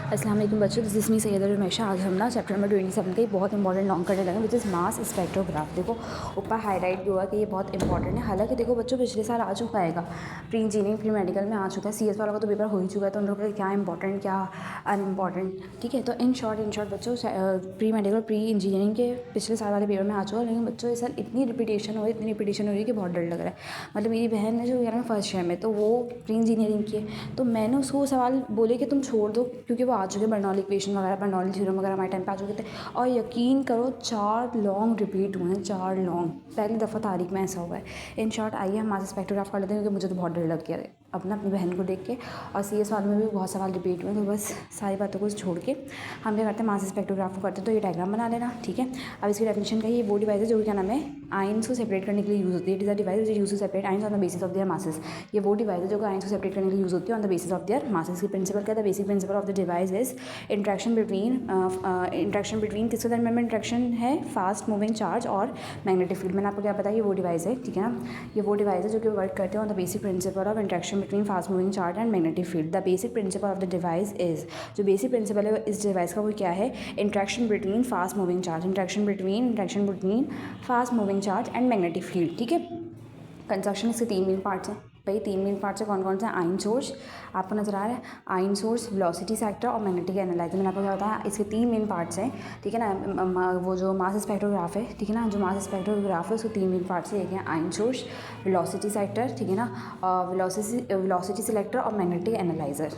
अस्सलाम वालेकुम बच्चों, दिस इज़ मी सैयद रमेशा। आज हम ना चैप्टर नंबर 27 का एक बहुत इंपॉर्टेंट लॉन्ग करने लगे विच इज़ मास स्पेक्ट्रोग्राफ। देखो ऊपर हाईलाइट भी हुआ कि ये बहुत इंपॉर्टेंट है। हालांकि देखो बच्चों, पिछले साल आ चुका है, प्री इंजीनियरिंग प्री मेडिकल में आ चुका है। CS वाला का तो पेपर हो ही चुका है, तो उन लोगों का क्या इंपॉर्टेंट क्या अनइम्पॉर्टेंट, ठीक है। तो इन शॉर्ट बच्चों प्री मेडिकल प्री इंजीनियरिंग के पिछले साल वाले पेपर में आ चुका है। लेकिन बच्चों इस साल इतनी रिपीटेशन हो रही है कि बहुत डर लग रहा है। मतलब मेरी बहन है जो यार फर्स्ट ईयर में, तो वो प्री इंजीनियरिंग की है, तो मैंने उसको सवाल बोले कि तुम छोड़ दो क्योंकि वो आ चुके बर्नौली इक्वेशन वगैरह, बर्नौली थ्योरम वगैरह हमारे टाइम पे आ चुके थे। और यकीन करो 4 लॉन्ग रिपीट हुए हैं, 4 लॉन्ग, पहली दफ़ा तारीख में ऐसा हुआ है। इन शॉर्ट आइए हम मास स्पेक्ट्रोग्राफ कर लेते हैं, क्योंकि मुझे तो बहुत डर लग गया अपनी बहन को देख के। और CS वालों में भी बहुत सवाल रिपीट हुए, तो बस सारी बातों को छोड़ के हम क्या करते हैं, मास स्पेक्ट्रोग्राफ को करते हैं। तो ये डायग्राम बना लेना, ठीक है। अब इसकी डेफिनेशन का ये वो डिवाइस है जो क्या नाम है, आयंस को सेपरेट करने के लिए यूज़ होती है। It is a device which use to separate ions on the basis of their masses. ये वो डिवाइस है जो आयंस को सेपरेट करने के लिए यूज़ होती है on the basis of their masses. की प्रिंसिपल क्या था, basic principle of the device is interaction between किसके दरमियान में इंट्रैक्शन है, फास्ट मूविंग चार्ज और मैग्नेटिक फील्ड। मैंने आपको क्या बताया, ये वो डिवाइस है, ठीक है ना। ये वो डिवाइस है जो कि वर्क करते हैं on the basic principle of interaction between fast moving charge and magnetic field. The basic principle of the device is, जो बेसिक प्रिंसिपल है इस डिवाइस का वो क्या है, interaction between fast moving charge, interaction between fast moving charge and magnetic field, ठीक है। Construction इसके 3 मेन पार्ट्स हैं। भाई 3 मेन पार्ट्स है, कौन कौन से हैं, आयन सोर्स आपको नजर आ रहा है, आयन सोर्स, वेलोसिटी सेक्टर और मैग्नेटिक एनालाइजर। मैंने आपको क्या बताया, इसके 3 मेन पार्ट्स हैं, ठीक है ना। वो जो मास स्पेक्ट्रोग्राफ है, ठीक है ना, जो मास स्पेक्ट्रोग्राफ है उसके 3 मेन पार्ट्स है, एक है आयन सोर्स, वेलोसिटी सेक्टर, ठीक है ना, वेलोसिटी सिलेक्टर और मैग्नेटिक एनालाइजर।